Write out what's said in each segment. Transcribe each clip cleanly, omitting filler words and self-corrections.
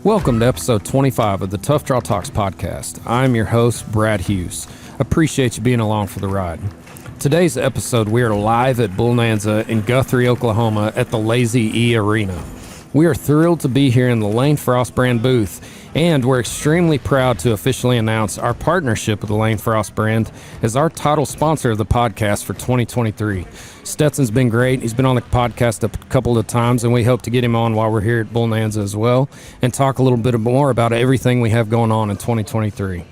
Welcome to episode 25 of the Tough Draw Talks podcast. I'm your host, Brad Hughes. Appreciate you being along for the ride. Today's episode, we are live at Bullnanza in Guthrie, Oklahoma at the Lazy E Arena. We are thrilled to be here in the Lane Frost brand booth, and we're extremely proud to officially announce our partnership with the Lane Frost brand as our title sponsor of the podcast for 2023. Stetson's been great. He's been on the podcast a couple of times, and we hope to get him on while we're here at Bullnanza as well and talk a little bit more about everything we have going on in 2023.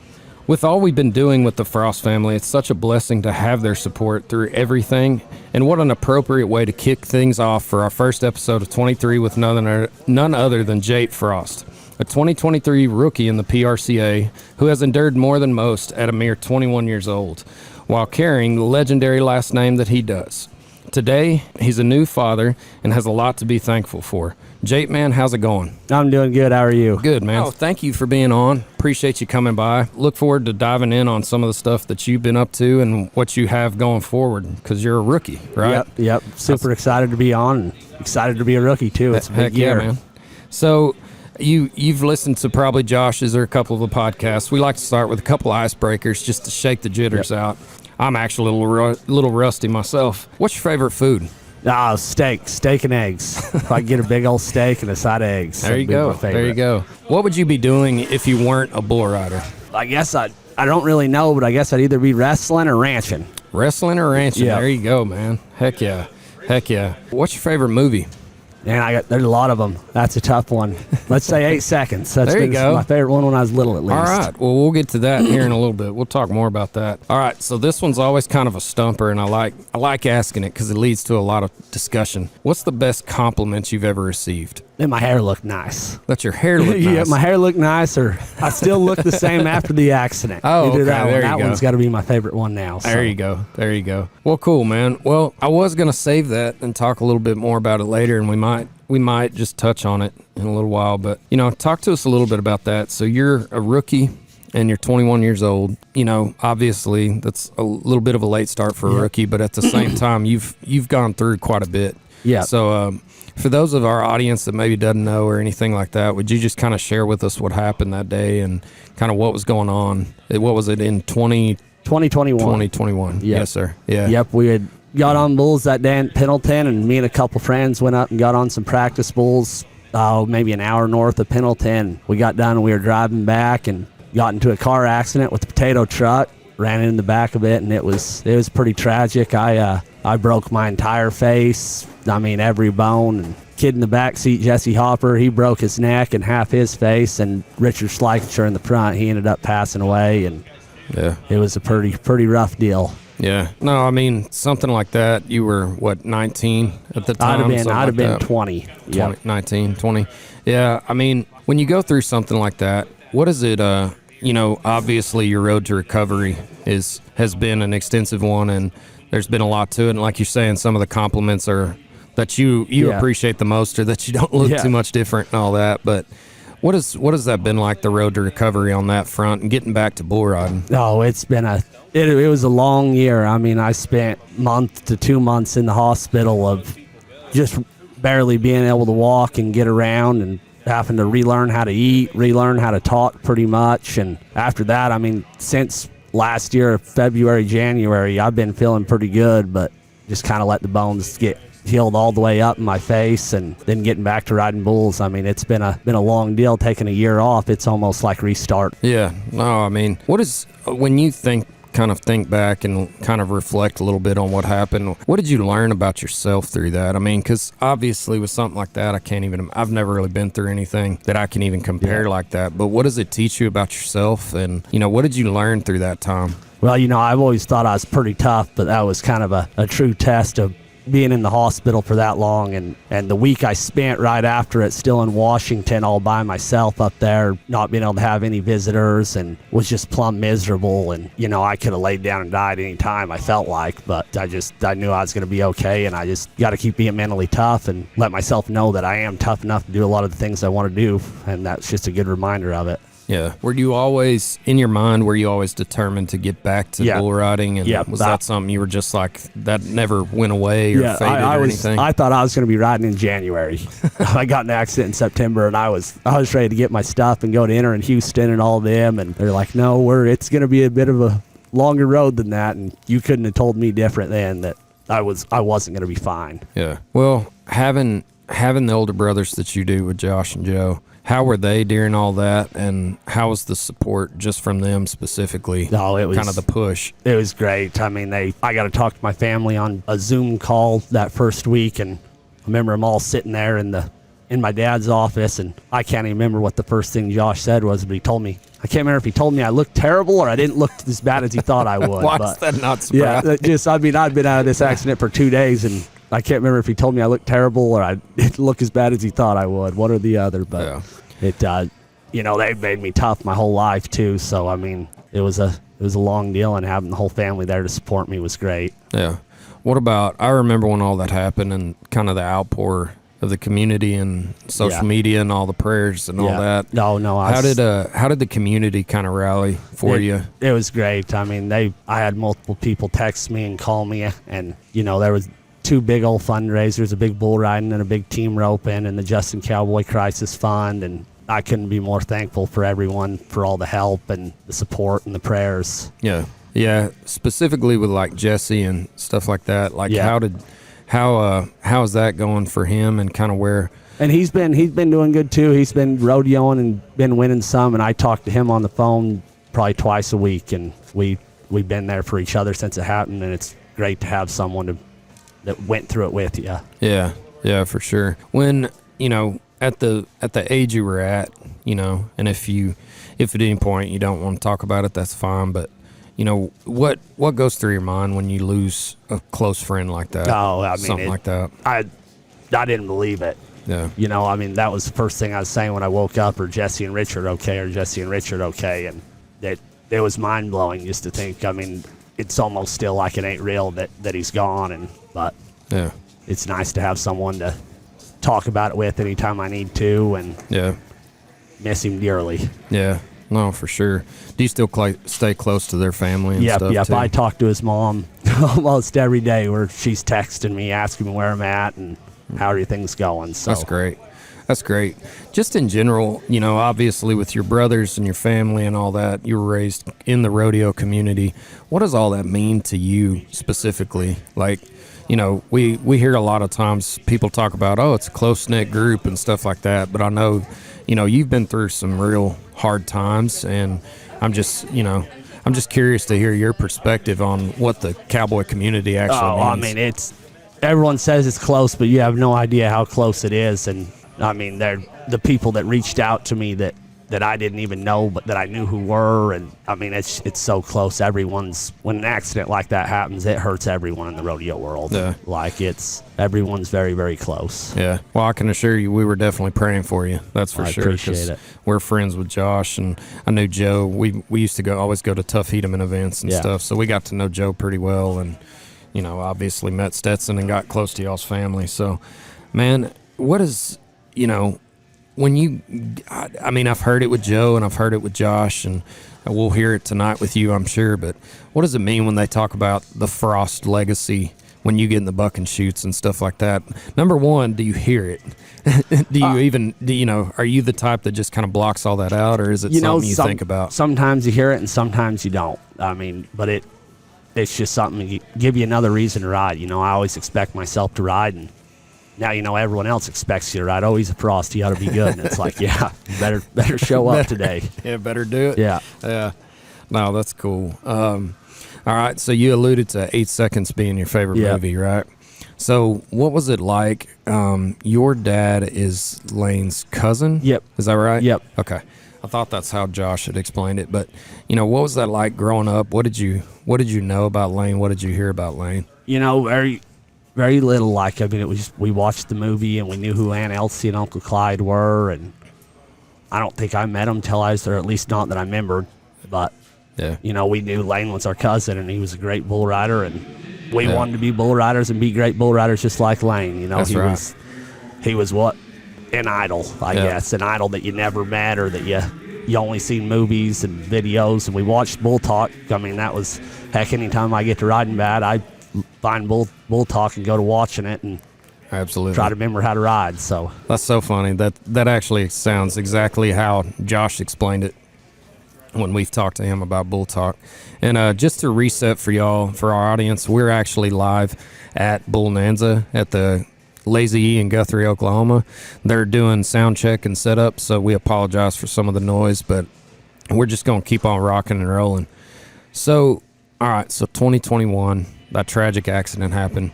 With all we've been doing with the Frost family, it's such a blessing to have their support through everything, and what an appropriate way to kick things off for our first episode of 23 with none other than Jate Frost, a 2023 rookie in the PRCA who has endured more than most at a mere 21 years old, while carrying the legendary last name that he does. Today, he's a new father and has a lot to be thankful for. Jate, man, how's it going? I'm doing good. How are you? Good, man. Oh, thank you for being on. Appreciate you coming by. Look forward to diving in on some of the stuff that you've been up to and what you have going forward, because you're a rookie, right? Yep. Super excited to be on and excited to be a rookie, too. It's a big year. Yeah, man. So you've listened to probably Josh's or a couple of the podcasts. We like to start with a couple icebreakers just to shake the jitters out. I'm actually a little rusty myself. What's your favorite food? Steak and eggs. If I get a big old steak and a side of eggs. There you go. There you go. What would you be doing if you weren't a bull rider? I guess I don't really know, but I guess I'd either be wrestling or ranching. Wrestling or ranching? Yeah. There you go, man. Heck yeah. What's your favorite movie? Man, there's a lot of them. That's a tough one. Let's say 8 Seconds. That's there you go. My favorite one when I was little, at least. All right. Well, we'll get to that here in a little bit. We'll talk more about that. All right. So this one's always kind of a stumper, and I like asking it because it leads to a lot of discussion. What's the best compliment you've ever received? That my hair looked nice. That your hair looked nice? Yeah, my hair looked nice, or I still look the same after the accident. Oh, okay. That one's got to be my favorite one now. So. There you go. Well, cool, man. Well, I was going to save that and talk a little bit more about it later, and we might just touch on it in a little while. But, talk to us a little bit about that. So you're a rookie and you're 21 years old. Obviously that's a little bit of a late start for a rookie, but at the same time, you've gone through quite a bit. Yeah. So for those of our audience that maybe doesn't know or anything like that, would you just kind of share with us what happened that day and kind of what was going on? What was it in 2021? 2021. Yep. Yes, sir. Yeah. Yep. We had got on bulls that day in Pendleton, and me and a couple friends went up and got on some practice bulls maybe an hour north of Pendleton. We got done and we were driving back and got into a car accident with a potato truck, ran in the back of it, and it was pretty tragic. I broke my entire face, every bone. And kid in the back seat, Jesse Hopper, he broke his neck and half his face, and Richard Schleicher in the front, he ended up passing away, and it was a pretty rough deal. Yeah. No, something like that. You were, 19 at the time? I'd have been 20. 19, 20. Yeah, when you go through something like that, what is it, obviously your road to recovery has been an extensive one, and there's been a lot to it. And like you're saying, some of the compliments are that you appreciate the most, or that you don't look too much different and all that. But what has that been like, the road to recovery on that front and getting back to bull riding? Oh, it's been it was a long year. I spent month to 2 months in the hospital of just barely being able to walk and get around, and having to relearn how to eat, relearn how to talk pretty much. And after that, since last year, February, January, I've been feeling pretty good, but just kind of let the bones get healed all the way up in my face, and then getting back to riding bulls. It's been a long deal. Taking a year off, it's almost like restart. Yeah. No, when you think back and kind of reflect a little bit on what happened, what did you learn about yourself through that? Because obviously with something like that, I've never really been through anything that I can even compare like that. But what does it teach you about yourself? And, what did you learn through that time? Well, I've always thought I was pretty tough, but that was kind of a true test of being in the hospital for that long, and the week I spent right after it still in Washington all by myself up there, not being able to have any visitors, and was just plumb miserable. And I could have laid down and died any time, I felt like, but I knew I was going to be okay, and I just got to keep being mentally tough and let myself know that I am tough enough to do a lot of the things I want to do, and that's just a good reminder of it. Yeah. Were you always, in your mind, determined to get back to bull riding? And was that something you were just like, that never went away or faded or anything? I thought I was going to be riding in January. I got in an accident in September, and I was ready to get my stuff and go to enter in Houston and all of them. And they're like, no, it's going to be a bit of a longer road than that. And you couldn't have told me different then that I wasn't going to be fine. Yeah. Well, having the older brothers that you do with Josh and Joe, how were they during all that, and how was the support just from them specifically? No, it was kind of the push. It was great. I mean, I got to talk to my family on a Zoom call that first week, and I remember them all sitting there in my dad's office, and I can't even remember what the first thing Josh said was, but he told me, I can't remember if he told me I looked terrible or I didn't look as bad as he thought I would. Why is that not surprising? Yeah, I've been out of this accident for 2 days, and I can't remember if he told me I looked terrible or I didn't look as bad as he thought I would, one or the other. But they've made me tough my whole life too. So I mean, it was a long deal, and having the whole family there to support me was great. Yeah. What about? I remember when all that happened and kind of the outpour of the community and social media and all the prayers and all that. No. How did the community kind of rally for you? It was great. I mean, I had multiple people text me and call me, and there was 2 big old fundraisers, a big bull riding and a big team roping, and the Justin Cowboy Crisis Fund, and I couldn't be more thankful for everyone for all the help and the support and the prayers. Yeah, specifically with like Jesse and stuff like that. Like how is that going for him, and kind of where? And he's been doing good too. He's been rodeoing and been winning some, and I talk to him on the phone probably twice a week, and we've been there for each other since it happened, and it's great to have someone that went through it with you. Yeah, for sure. When at the age you were at, and if at any point you don't want to talk about it, that's fine. But what goes through your mind when you lose a close friend like that? Oh, I mean, something like that. I didn't believe it. Yeah. I mean, that was the first thing I was saying when I woke up, or Jesse and Richard okay, and it was mind blowing just to think. I mean, it's almost still like it ain't real that he's gone, but yeah, it's nice to have someone to talk about it with anytime I need to, and miss him dearly. Yeah, no, for sure. Do you still stay close to their family and stuff? Yep. Too? I talk to his mom almost every day, where she's texting me, asking me where I'm at and how everything's going. So That's great. Just in general, obviously with your brothers and your family and all that, you were raised in the rodeo community. What does all that mean to you specifically? Like, we hear a lot of times people talk about, it's a close-knit group and stuff like that. But I know, you've been through some real hard times, and I'm just curious to hear your perspective on what the cowboy community actually means. I mean, everyone says it's close, but you have no idea how close it is. And I mean, they're the people that reached out to me that I didn't even know, but that I knew who were. And I mean, it's so close. When an accident like that happens, it hurts everyone in the rodeo world. Yeah. Like everyone's very, very close. Yeah. Well, I can assure you, we were definitely praying for you. That's for sure. I appreciate it. We're friends with Josh, and I knew Joe. We used to always go to Tough Hedeman events and stuff. So we got to know Joe pretty well, and obviously met Stetson and got close to y'all's family. So, man, what is when you, I mean, I've heard it with Joe and I've heard it with Josh, and we'll hear it tonight with you, I'm sure. But what does it mean when they talk about the Frost legacy, when you get in the buck and shoots and stuff like that? Number one, do you hear it? Are you the type that just kind of blocks all that out, or is it something you think about? Sometimes you hear it and sometimes you don't. I mean, but it's just something to give you another reason to ride. I always expect myself to ride, and now everyone else expects you to ride. Oh, he's a Frost, you ought to be good. And it's like, yeah, better show up today. Yeah, better do it. Yeah. No, that's cool. All right, so you alluded to 8 Seconds being your favorite movie, right? So what was it like? Your dad is Lane's cousin? Yep. Is that right? Yep. Okay. I thought that's how Josh had explained it. But, what was that like growing up? What did you know about Lane? What did you hear about Lane? Very, very little. Like, I mean, it was we watched the movie and we knew who Aunt Elsie and Uncle Clyde were. And I don't think I met him till I was there, at least not that I remembered. But, we knew Lane was our cousin, and he was a great bull rider. And we wanted to be bull riders and be great bull riders just like Lane. That's he was what? An idol, I guess. An idol that you never met or that you only see movies and videos, and we watched Bull Talk. I mean, that was, heck, anytime I get to riding bad, I find Bull Talk and go to watching it and absolutely try to remember how to ride. So that's so funny. That actually sounds exactly how Josh explained it when we've talked to him about Bull Talk. And just to reset for y'all, for our audience, we're actually live at Bullnanza at the Lazy E in Guthrie, Oklahoma. They're doing sound check and setup, so we apologize for some of the noise, but we're just going to keep on rocking and rolling. So, all right, so 2021, that tragic accident happened.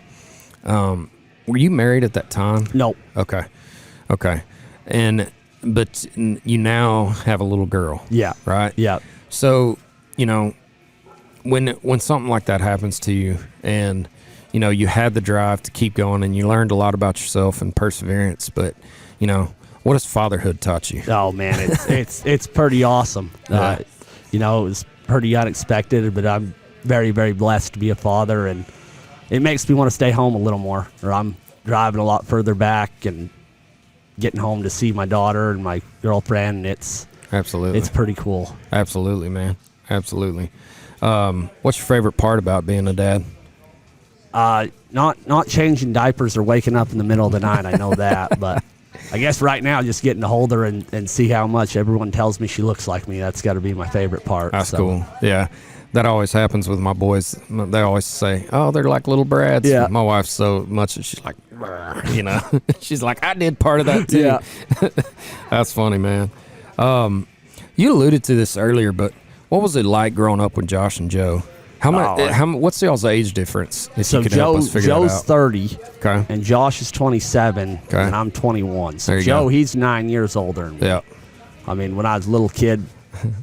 Were you married at that time? no. Okay. But you now have a little girl. Yeah. Right? Yeah. So, when something like that happens to you and, you had the drive to keep going and you learned a lot about yourself and perseverance, but, what has fatherhood taught you? Oh man, it's pretty awesome. Yeah. It was pretty unexpected, but I'm very, very blessed to be a father, and it makes me want to stay home a little more, or I'm driving a lot further back and getting home to see my daughter and my girlfriend. It's pretty cool. Absolutely, man. Absolutely. What's your favorite part about being a dad? Not changing diapers or waking up in the middle of the night. I know that, but I guess right now just getting to hold her and see how much everyone tells me she looks like me. That's got to be my favorite part. That's cool. Yeah. That always happens with my boys. They always say, "Oh, they're like little Brads." Yeah. My wife so much that she's like, she's like, "I did part of that too." Yeah. That's funny, man. You alluded to this earlier, but what was it like growing up with Josh and Joe? What's y'all's age difference? If So you could help us figure Joe's that out. 30, Okay. and Josh is 27, Okay. and I'm 21. So There you Joe, go. he's 9 years older than me. Yeah. I mean, when I was a little kid,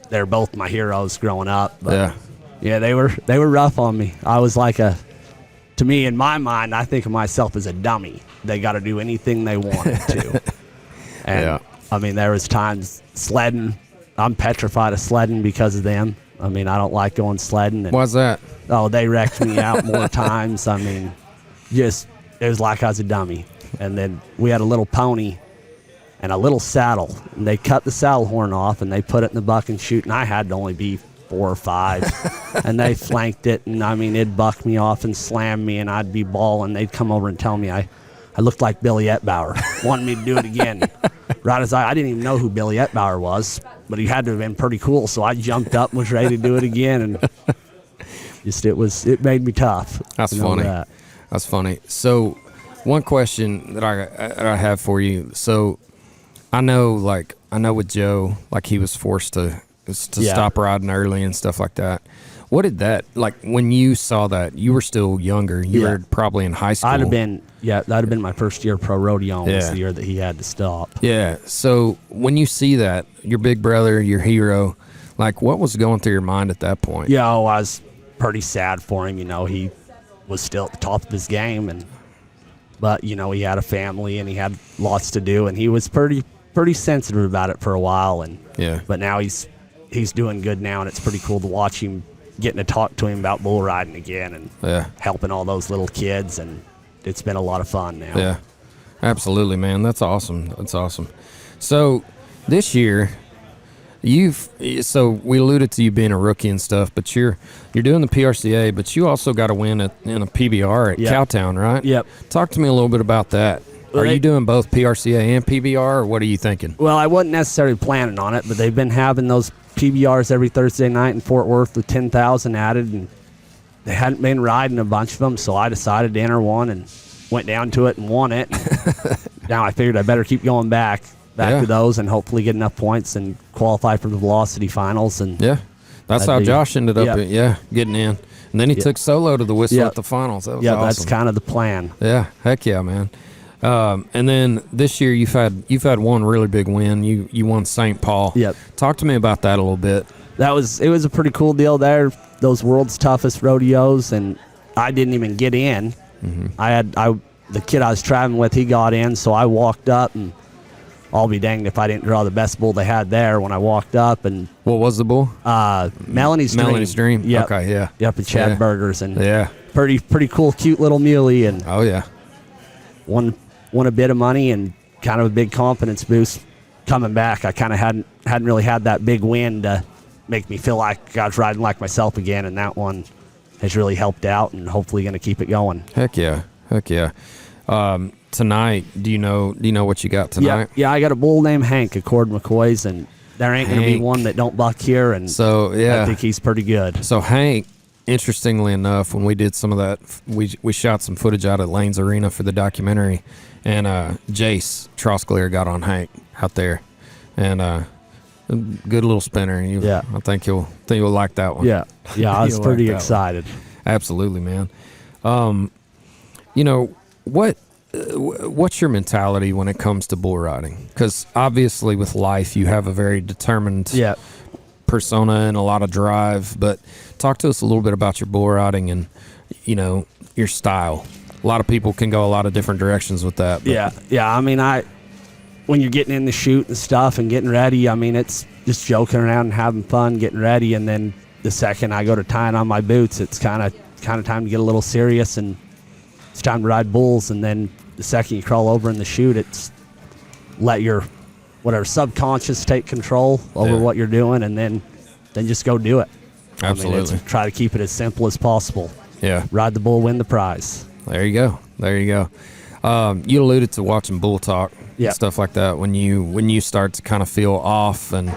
they're both my heroes growing up. But Yeah. yeah, they were rough on me. I was like to me, in my mind, I think of myself as a dummy. They got to do anything they wanted to. And Yeah. I mean, there was times sledding. I'm petrified of sledding because of them. I mean, I don't like going sledding. And, Why's that? oh, they wrecked me out more times. I mean, it was like I was a dummy. And then we had a little pony and a little saddle. And they cut the saddle horn off and they put it in the buck and shoot. And I had to only be 4 or 5. And they flanked it. And I mean, it'd buck me off and slam me. And I'd be bawling. They'd come over and tell me I looked like Billy Etbauer. Wanted me to do it again. Right as I didn't even know who Billy Etbauer was, but he had to have been pretty cool. So I jumped up and was ready to do it again. And it made me tough. That's funny. That's funny. So one question that I have for you. So I know with Joe, like he was forced to stop riding early and stuff like that. What did that, like when you saw that, you were still younger. You were probably in high school. That'd have been my first year pro rodeo. Was the year that he had to stop. Yeah. So when you see that, your big brother, your hero, like what was going through your mind at that point? Yeah, I was pretty sad for him. He was still at the top of his game, but he had a family and he had lots to do, and he was pretty sensitive about it for a while. But now he's doing good now, and it's pretty cool to watch him, getting to talk to him about bull riding again and helping all those little kids, and it's been a lot of fun now. Yeah, absolutely, man. That's awesome. So this year, we alluded to you being a rookie and stuff, but you're doing the PRCA, but you also got a win in a PBR at Cowtown, right? Yep. Talk to me a little bit about that. Are you doing both PRCA and PBR, or what are you thinking? Well, I wasn't necessarily planning on it, but they've been having those PBRs every Thursday night in Fort Worth with 10,000 added, and they hadn't been riding a bunch of them, so I decided to enter one and went down to it and won it. Now I figured I better keep going back to those and hopefully get enough points and qualify for the Velocity Finals. And that's how Josh ended up getting in. And then he took solo to the Whistler at the finals. That was awesome. That's kind of the plan. Yeah, heck yeah, man. And then this year you've had one really big win. You won St. Paul. Yep. Talk to me about that a little bit. It was a pretty cool deal there. Those world's toughest rodeos, and I didn't even get in. Mm-hmm. The kid I was traveling with, he got in, so I walked up, and I'll be danged if I didn't draw the best bull they had there when I walked up. And what was the bull? Melanie Melanie Dream. Yep. Okay, yeah. Yep, at Chad Burgers, and pretty cool, cute little muley, and oh yeah, won a bit of money and kind of a big confidence boost coming back, I kind of hadn't really had that big win to make me feel like I was riding like myself again, and that one has really helped out, and hopefully going to keep it going. Heck yeah. Tonight, do you know what you got tonight? Yeah, I got a bull named Hank at Cord McCoy's, and there ain't going to be one that don't buck here, and so I think he's pretty good. So Hank, interestingly enough, when we did some of that, we shot some footage out at Lane's Arena for the documentary, and Jace Trosclair got on Hank out there, and a good little spinner. I think you'll like that one. Yeah, I was pretty excited. Absolutely, man. What's your mentality when it comes to bull riding? Because obviously with life you have a very determined persona and a lot of drive, but talk to us a little bit about your bull riding and your style. A lot of people can go a lot of different directions with that. I mean, when you're getting in the chute and stuff and getting ready, I mean, it's just joking around and having fun, getting ready, and then the second I go to tying on my boots, it's kind of time to get a little serious, and it's time to ride bulls. And then the second you crawl over in the chute, it's let your whatever subconscious take control over what you're doing, and then just go do it. Absolutely. I mean, try to keep it as simple as possible. Yeah. Ride the bull, win the prize. There you go. You alluded to watching bull talk and stuff like that when you start to kind of feel off, and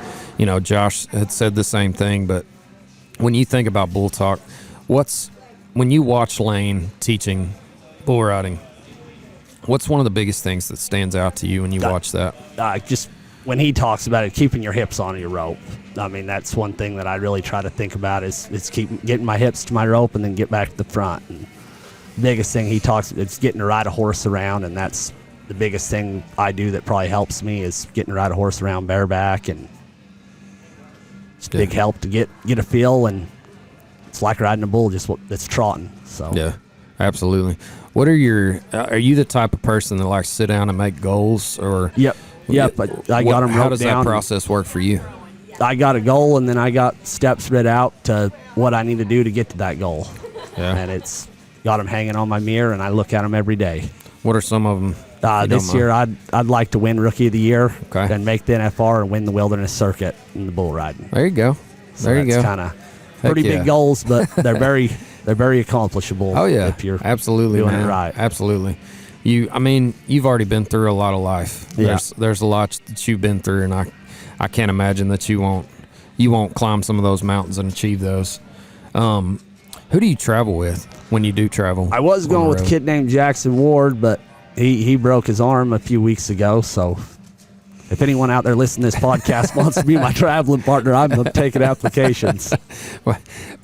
Josh had said the same thing, but when you think about bull talk, when you watch Lane teaching bull riding, what's one of the biggest things that stands out to you when you watch that? Just when he talks about it, keeping your hips on your rope. I mean, that's one thing that I really try to think about is getting my hips to my rope and then get back to the front. And the biggest thing he talks about is getting to ride a horse around, and that's the biggest thing I do that probably helps me is getting to ride a horse around bareback, and it's a big help to get a feel, and it's like riding a bull that's trotting. So yeah, absolutely. What are you the type of person that likes to sit down and make goals, or? Yep. But I got them wrote down. How does that process work for you? I got a goal, and then I got steps written out to what I need to do to get to that goal. Yeah. And it's got them hanging on my mirror, and I look at them every day. What are some of them? This year, I'd like to win Rookie of the Year, okay, and make the NFR and win the Wilderness Circuit in the bull riding. There you go. That's kind of pretty big goals, but they're very accomplishable. Oh yeah, if you're absolutely doing man. it right. Absolutely. You've already been through a lot of life. There's a lot that you've been through, and I can't imagine that you won't climb some of those mountains and achieve those. Who do you travel with when you do travel? I was going with a kid named Jackson Ward, but he broke his arm a few weeks ago. So if anyone out there listening to this podcast wants to be my traveling partner, I'm taking applications.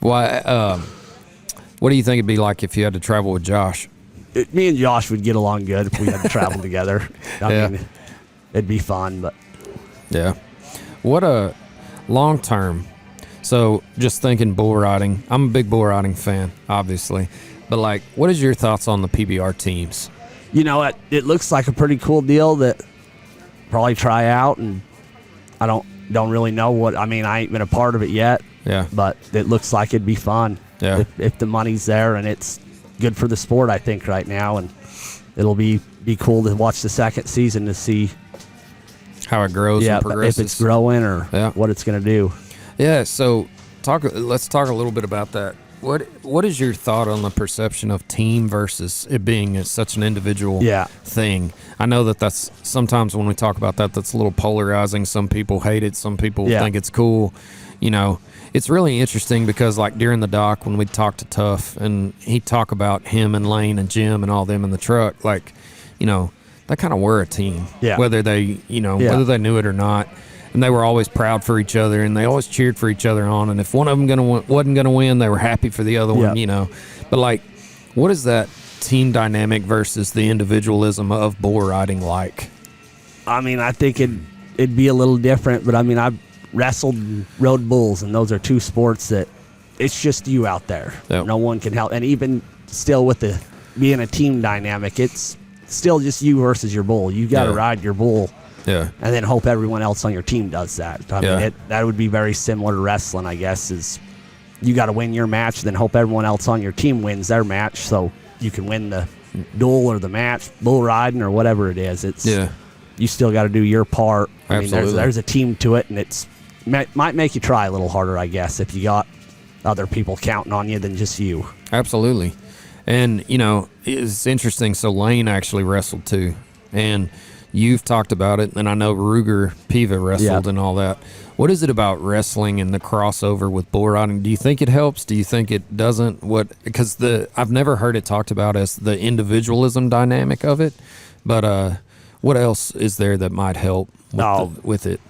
Why? What do you think it'd be like if you had to travel with Josh? Me and Josh would get along good if we had to travel together. I mean, it'd be fun, but yeah. What a long term. So just thinking bull riding. I'm a big bull riding fan, obviously, but what is your thoughts on the PBR teams? It looks like a pretty cool deal that probably try out, and I don't really know what. I mean, I ain't been a part of it yet. Yeah. But it looks like it'd be fun. Yeah. If the money's there, and it's good for the sport, I think right now, and it'll be cool to watch the second season to see how it grows and progresses. If it's growing or what it's going to do. Yeah. So let's talk a little bit about that. What is your thought on the perception of team versus it being such an individual thing? I know that's sometimes when we talk about that's a little polarizing. Some people hate it. Some people think it's cool. It's really interesting because during the doc when we talked to Tuff and he'd talk about him and Lane and Jim and all them in the truck, they kind of were a team, whether they, whether they knew it or not. And they were always proud for each other, and they always cheered for each other on. And if one of them wasn't going to win, they were happy for the other one, But what is that team dynamic versus the individualism of bull riding like? I mean, I think it'd be a little different, but I mean, I've wrestled and rode bulls, and those are two sports that it's just you out there. Yep. No one can help. And even still with being a team dynamic, it's still just you versus your bull. You got to ride your bull. Yeah. And then hope everyone else on your team does that. I mean, that would be very similar to wrestling, I guess, is you got to win your match, then hope everyone else on your team wins their match so you can win the duel or the match, bull riding or whatever it is. you still got to do your part. I mean, Absolutely. there's a team to it, and might make you try a little harder, I guess, if you got other people counting on you than just you. Absolutely. And, you know, it's interesting. So Lane actually wrestled too. And you've talked about it. And I know Ruger Piva wrestled and all that. What is it about wrestling and the crossover with bull riding? Do you think it helps? Do you think it doesn't? Because I've never heard it talked about as the individualism dynamic of it. But what else is there that might help with it?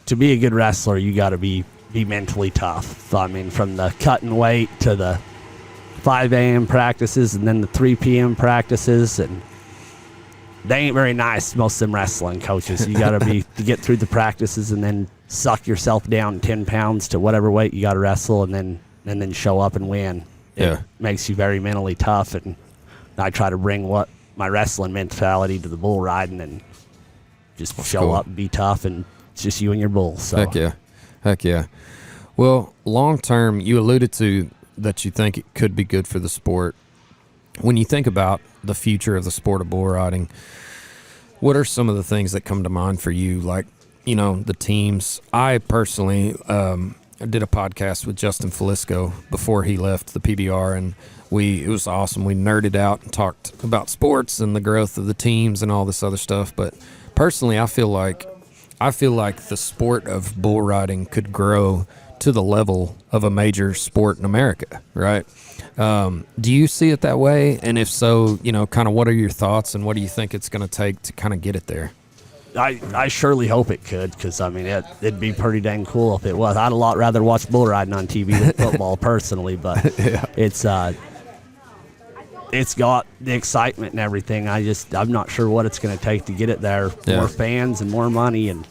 To be a good wrestler, you got to be mentally tough. I mean, from the cutting weight to the 5 a.m. practices and then the 3 p.m. practices, and they ain't very nice, most of them wrestling coaches. You got to get through the practices and then suck yourself down 10 pounds to whatever weight you got to wrestle, and then show up and win. It makes you very mentally tough, and I try to bring my wrestling mentality to the bull riding and just show up and be tough, and it's just you and your bull. So. Heck yeah. Well, long term, you alluded to that you think it could be good for the sport. When you think about the future of the sport of bull riding, what are some of the things that come to mind for you? Like, you know, the teams. I personally did a podcast with Justin Falisco before he left the PBR, and it was awesome. We nerded out and talked about sports and the growth of the teams and all this other stuff. But personally, I feel like the sport of bull riding could grow to the level of a major sport in America, right? Do you see it that way? And if so, you know, kind of what are your thoughts, and what do you think it's going to take to kind of get it there? I surely hope it could, because, I mean, it'd be pretty dang cool if it was. I'd a lot rather watch bull riding on TV than football personally, but it's got the excitement and everything. I'm not sure what it's going to take to get it there. More fans and more money and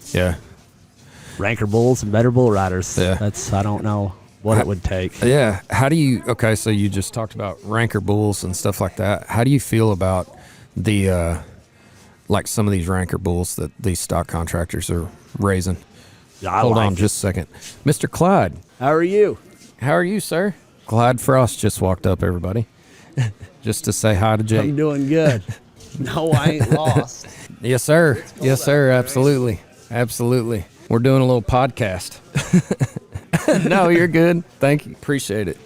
ranker bulls and better bull riders. I don't know what it would take. Yeah. So you just talked about ranker bulls and stuff like that. How do you feel about the, like some of these ranker bulls that these stock contractors are raising? Hold on just a second. Mr. Clyde. How are you? How are you, sir? Clyde Frost just walked up, everybody. Just to say hi to Jate. I'm doing good. No, I ain't lost. Yes, sir. Yes, sir. Absolutely. Absolutely. We're doing a little podcast. No, you're good. Thank you. Appreciate it.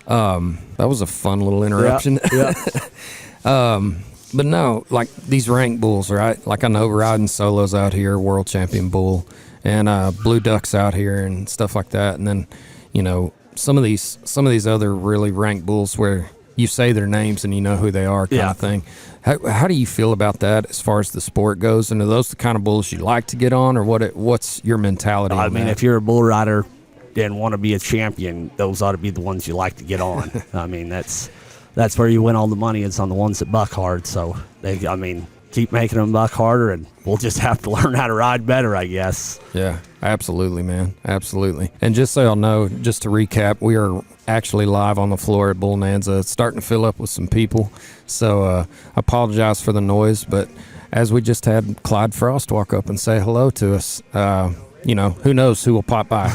That was a fun little interruption. But no, like these rank bulls, right? Like I know riding solos out here, world champion bull, and blue ducks out here and stuff like that. And then, you know, some of these other really ranked bulls where you say their names and you know who they are, kind of thing. How do you feel about that as far as the sport goes? And are those the kind of bulls you like to get on, or what's your mentality? I mean, if you're a bull rider and want to be a champion, those ought to be the ones you like to get on. I mean, that's where you win all the money. It's on the ones that buck hard. So keep making them buck harder, and we'll just have to learn how to ride better, I guess. Yeah, absolutely, man. Absolutely. And just so y'all know, just to recap, we are actually live on the floor at Bullnanza. It's starting to fill up with some people. So I apologize for the noise, but as we just had Clyde Frost walk up and say hello to us, you know, who knows who will pop by.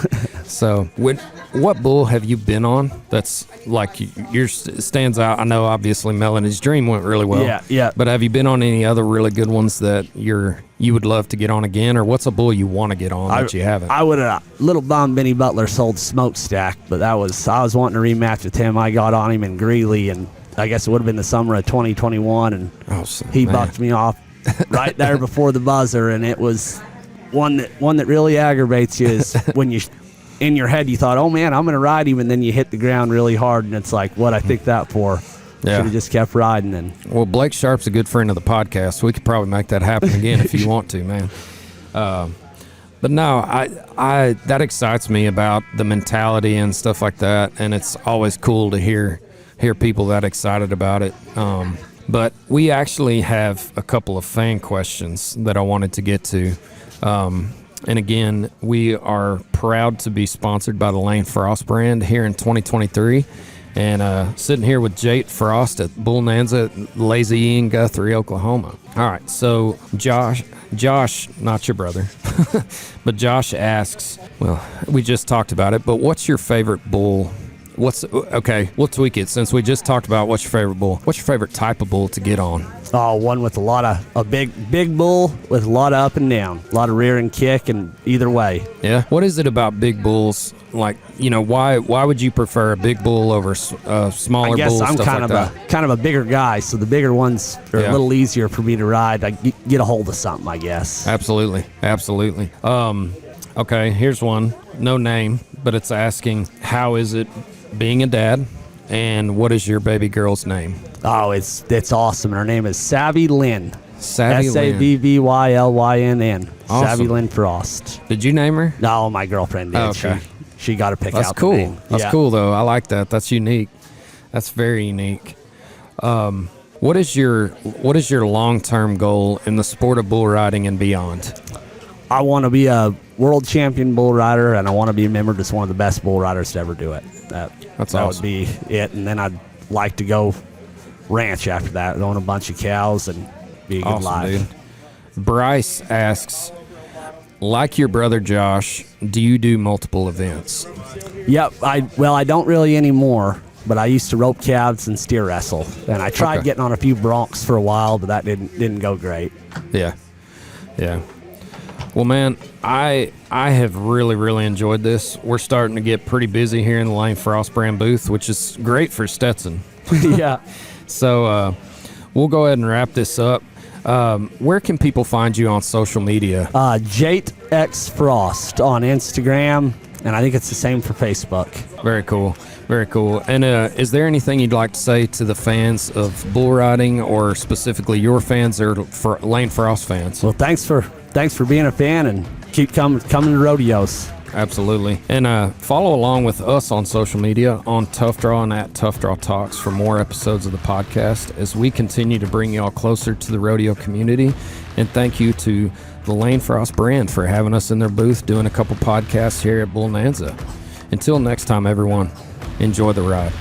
So what bull have you been on that's like yours stands out? I know obviously Melanie's Dream went really well. Yeah. But have you been on any other really good ones that you would love to get on again, or what's a bull you want to get on that you haven't? I would have. Little Bomb Benny Butler sold Smokestack, but I was wanting to rematch with him. I got on him in Greeley, and I guess it would have been the summer of 2021, and he bucked me off right there before the buzzer, and it was one that really aggravates you is when you in your head you thought, oh man, I'm gonna ride him, and then you hit the ground really hard, and it's like, what I think that for? Should have just kept riding. And well, Blake Sharp's a good friend of the podcast, so we could probably make that happen again if you want to, man. But no, I that excites me about the mentality and stuff like that, and it's always cool to hear people that excited about it. But we actually have a couple of fan questions that I wanted to get to. And again, we are proud to be sponsored by the Lane Frost brand here in 2023. And sitting here with Jate Frost at Bullnanza, Lazy E in Guthrie, Oklahoma. All right, so Josh, not your brother, but Josh asks, well, we just talked about it, but what's your favorite bull We'll tweak it since we just talked about what's your favorite bull. What's your favorite type of bull to get on? Oh, one with a big bull with a lot of up and down, a lot of rear and kick, and either way. Yeah. What is it about big bulls? Like, why would you prefer a big bull over smaller bulls? I guess I'm kind of a bigger guy, so the bigger ones are a little easier for me to ride. I get a hold of something, I guess. Absolutely. Okay, here's one. No name, but it's asking, how is it being a dad, and what is your baby girl's name? Oh, it's awesome. Her name is Savvy Lynn. Savvy Lynn. Savvylynn. Awesome. Savvy Lynn Frost. Did you name her? No, my girlfriend did. Oh, okay. She got to pick That's out cool. the name. That's cool, though. I like that. That's unique. That's very unique. What is your long-term goal in the sport of bull riding and beyond? I want to be a world champion bull rider, and I want to be remembered as one of the best bull riders to ever do it. That awesome. Would be it. And then I'd like to go ranch after that, own a bunch of cows, and be a good life. Dude. Bryce asks, like your brother Josh, do you do multiple events? Yep. I don't really anymore, but I used to rope calves and steer wrestle, and I tried getting on a few broncs for a while, but that didn't go great. Yeah. Well, man, I have really, really enjoyed this. We're starting to get pretty busy here in the Lane Frost brand booth, which is great for Stetson. Yeah. So we'll go ahead and wrap this up. Where can people find you on social media? Jate X Frost on Instagram, and I think it's the same for Facebook. Very cool. Very cool. And is there anything you'd like to say to the fans of bull riding, or specifically your fans or for Lane Frost fans? Well, thanks for being a fan, and keep coming to rodeos. Absolutely. And follow along with us on social media on Tough Draw and at Tough Draw Talks for more episodes of the podcast as we continue to bring y'all closer to the rodeo community. And thank you to the Lane Frost brand for having us in their booth doing a couple podcasts here at Bullnanza. Until next time, everyone, enjoy the ride.